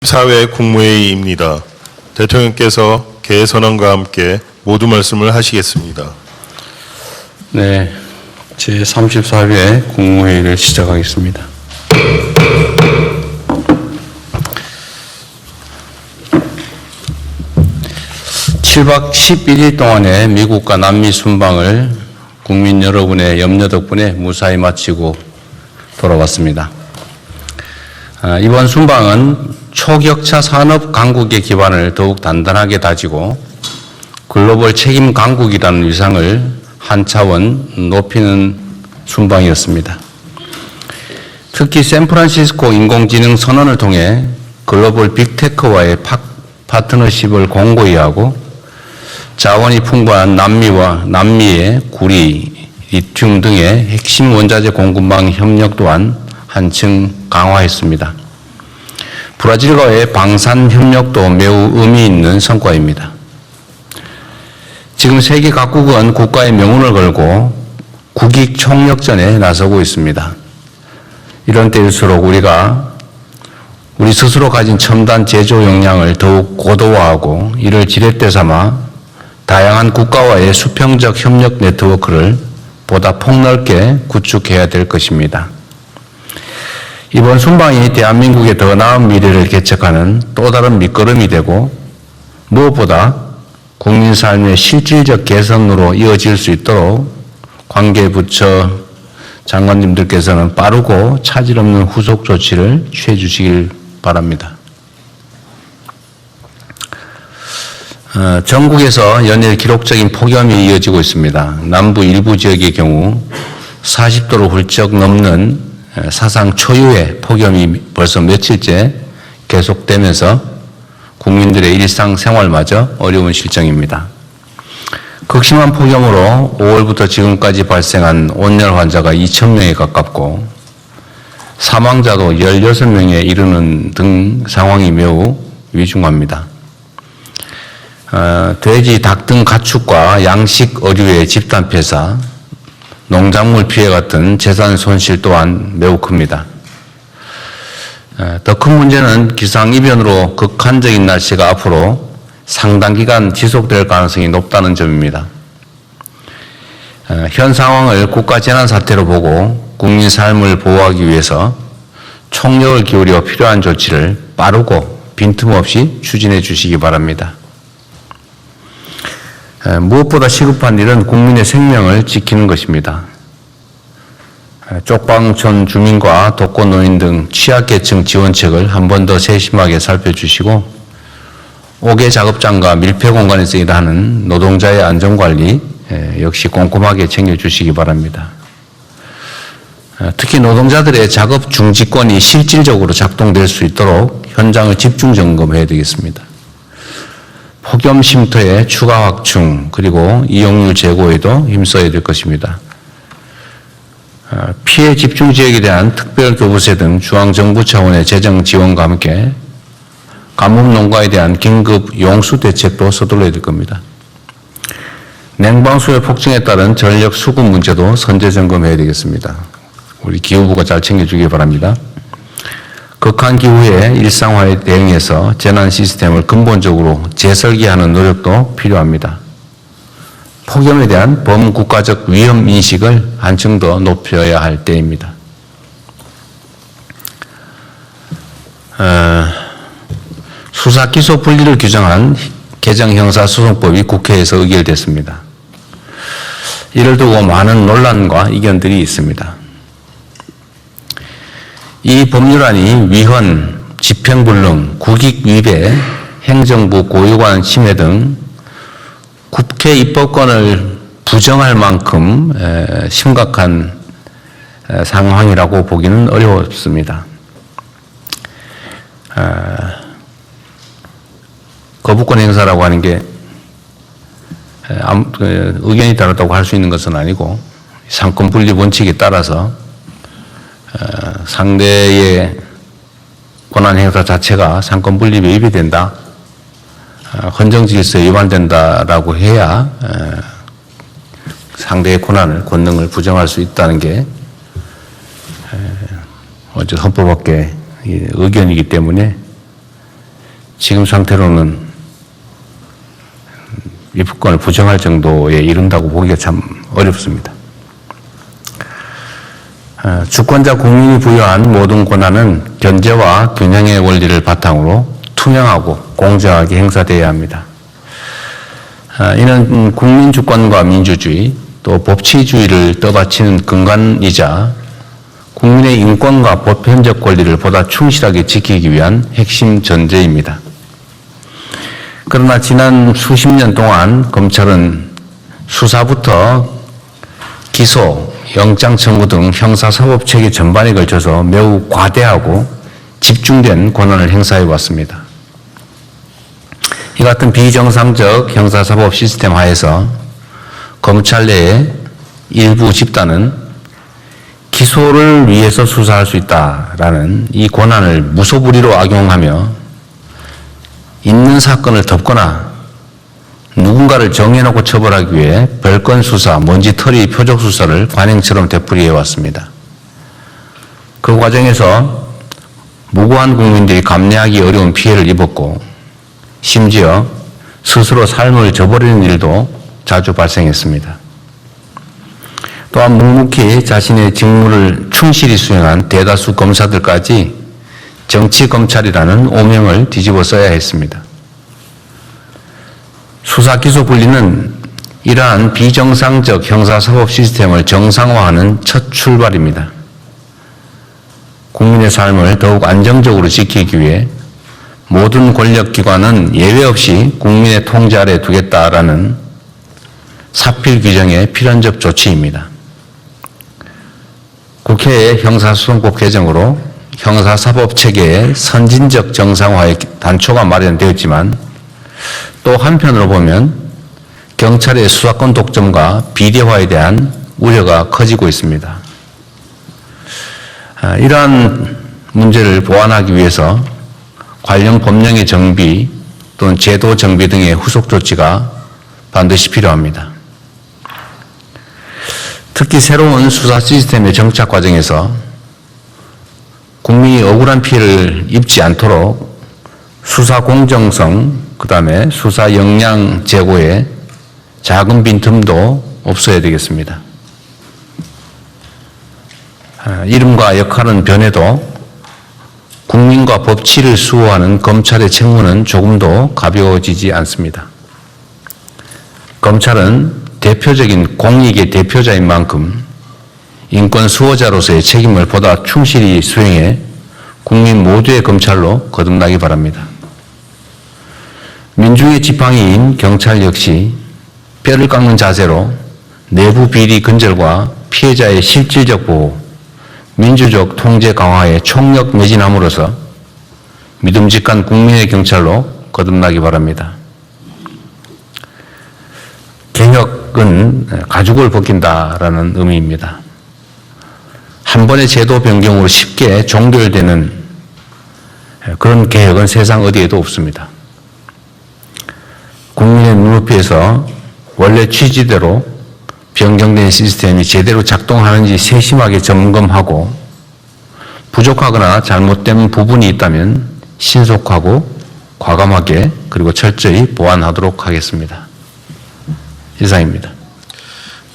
사회 국무회의입니다. 대통령께서 개선안과 함께 모두 말씀을 하시겠습니다. 네, 제34회 국무회의를 시작하겠습니다. (7박 11일) 동안의 미국과 남미 순방을 국민 여러분의 염려 덕분에 무사히 마치고 돌아왔습니다. 이번 순방은 초격차 산업 강국의 기반을 더욱 단단하게 다지고 글로벌 책임 강국이라는 위상을 한 차원 높이는 순방이었습니다. 특히 샌프란시스코 인공지능 선언을 통해 글로벌 빅테크와의 파트너십을 공고히 하고 자원이 풍부한 남미의 구리, 리튬 등의 핵심 원자재 공급망 협력 또한 한층 강화했습니다. 브라질과의 방산 협력도 매우 의미 있는 성과입니다. 지금 세계 각국은 국가의 명운을 걸고 국익 총력전에 나서고 있습니다. 이런 때일수록 우리 스스로 가진 첨단 제조 역량을 더욱 고도화하고 이를 지렛대 삼아 다양한 국가와의 수평적 협력 네트워크를 보다 폭넓게 구축해야 될 것입니다. 이번 순방이 대한민국의 더 나은 미래를 개척하는 또 다른 밑거름이 되고 무엇보다 국민 삶의 실질적 개선으로 이어질 수 있도록 관계부처 장관님들께서는 빠르고 차질 없는 후속 조치를 취해 주시길 바랍니다. 전국에서 연일 기록적인 폭염이 이어지고 있습니다. 남부 일부 지역의 경우 40도를 훌쩍 넘는 사상 초유의 폭염이 벌써 며칠째 계속되면서 국민들의 일상생활마저 어려운 실정입니다. 극심한 폭염으로 5월부터 지금까지 발생한 온열 환자가 2,000명에 가깝고 사망자도 16명에 이르는 등 상황이 매우 위중합니다. 돼지, 닭 등 가축과 양식 어류의 집단 폐사, 농작물 피해 같은 재산 손실 또한 매우 큽니다. 더 큰 문제는 기상이변으로 극한적인 날씨가 앞으로 상당 기간 지속될 가능성이 높다는 점입니다. 현 상황을 국가 재난사태로 보고 국민 삶을 보호하기 위해서 총력을 기울여 필요한 조치를 빠르고 빈틈없이 추진해 주시기 바랍니다. 무엇보다 시급한 일은 국민의 생명을 지키는 것입니다. 쪽방촌 주민과 독거노인 등 취약계층 지원책을 한 번 더 세심하게 살펴주시고 옥외 작업장과 밀폐 공간에서 일하는 노동자의 안전관리 역시 꼼꼼하게 챙겨주시기 바랍니다. 특히 노동자들의 작업 중지권이 실질적으로 작동될 수 있도록 현장을 집중 점검해야 되겠습니다. 폭염 쉼터의 추가 확충 그리고 이용률 제고에도 힘써야 될 것입니다. 피해 집중 지역에 대한 특별교부세 등 중앙정부 차원의 재정 지원과 함께 가뭄 농가에 대한 긴급 용수 대책도 서둘러야 될 겁니다. 냉방수요 폭증에 따른 전력 수급 문제도 선제 점검해야 되겠습니다. 우리 기후부가 잘 챙겨주기 바랍니다. 극한 기후의 일상화에 대응해서 재난 시스템을 근본적으로 재설계하는 노력도 필요합니다. 폭염에 대한 범국가적 위험 인식을 한층 더 높여야 할 때입니다. 수사 기소 분리를 규정한 개정 형사소송법이 국회에서 의결됐습니다. 이를 두고 많은 논란과 의견들이 있습니다. 이 법률안이 위헌, 집행불능, 국익위배, 행정부 고유관 침해 등 국회 입법권을 부정할 만큼 심각한 상황이라고 보기는 어렵습니다. 거부권 행사라고 하는 게 의견이 다르다고 할 수 있는 것은 아니고 상권 분리 원칙에 따라서 상대의 권한 행사 자체가 상권 분립에 위배이 된다, 헌정 질서에 위반된다라고 해야 상대의 권능을 부정할 수 있다는 게 어쨌든 헌법학계 의견이기 때문에 지금 상태로는 입국권을 부정할 정도에 이른다고 보기가 참 어렵습니다. 주권자 국민이 부여한 모든 권한은 견제와 균형의 원리를 바탕으로 투명하고 공정하게 행사되어야 합니다. 이는 국민 주권과 민주주의 또 법치주의를 떠받치는 근간이자 국민의 인권과 보편적 권리를 보다 충실하게 지키기 위한 핵심 전제입니다. 그러나 지난 수십 년 동안 검찰은 수사부터 기소, 영장 청구 등 형사사법체계 전반에 걸쳐서 매우 과대하고 집중된 권한을 행사해 왔습니다. 이 같은 비정상적 형사사법 시스템 하에서 검찰 내의 일부 집단은 기소를 위해서 수사할 수 있다라는 이 권한을 무소불위로 악용하며 있는 사건을 덮거나 누군가를 정해놓고 처벌하기 위해 별건 수사, 먼지털이 표적 수사를 관행처럼 되풀이해 왔습니다. 그 과정에서 무고한 국민들이 감내하기 어려운 피해를 입었고 심지어 스스로 삶을 저버리는 일도 자주 발생했습니다. 또한 묵묵히 자신의 직무를 충실히 수행한 대다수 검사들까지 정치검찰이라는 오명을 뒤집어 써야 했습니다. 수사기소 분리는 이러한 비정상적 형사사법 시스템을 정상화하는 첫 출발입니다. 국민의 삶을 더욱 안정적으로 지키기 위해 모든 권력기관은 예외 없이 국민의 통제 아래 두겠다라는 사필 규정의 필연적 조치입니다. 국회의 형사소송법 개정으로 형사사법체계의 선진적 정상화의 단초가 마련되었지만 또 한편으로 보면 경찰의 수사권 독점과 비대화에 대한 우려가 커지고 있습니다. 이러한 문제를 보완하기 위해서 관련 법령의 정비 또는 제도 정비 등의 후속 조치가 반드시 필요합니다. 특히 새로운 수사 시스템의 정착 과정에서 국민이 억울한 피해를 입지 않도록 수사 공정성, 그 다음에 수사 역량 제고에 작은 빈틈도 없어야 되겠습니다. 이름과 역할은 변해도 국민과 법치를 수호하는 검찰의 책무는 조금도 가벼워지지 않습니다. 검찰은 대표적인 공익의 대표자인 만큼 인권 수호자로서의 책임을 보다 충실히 수행해 국민 모두의 검찰로 거듭나기 바랍니다. 민중의 지팡이인 경찰 역시 뼈를 깎는 자세로 내부 비리 근절과 피해자의 실질적 보호, 민주적 통제 강화에 총력 매진함으로써 믿음직한 국민의 경찰로 거듭나기 바랍니다. 개혁은 가죽을 벗긴다라는 의미입니다. 한 번의 제도 변경으로 쉽게 종결되는 그런 개혁은 세상 어디에도 없습니다. 국민의 눈높이에서 원래 취지대로 변경된 시스템이 제대로 작동하는지 세심하게 점검하고 부족하거나 잘못된 부분이 있다면 신속하고 과감하게 그리고 철저히 보완하도록 하겠습니다. 이상입니다.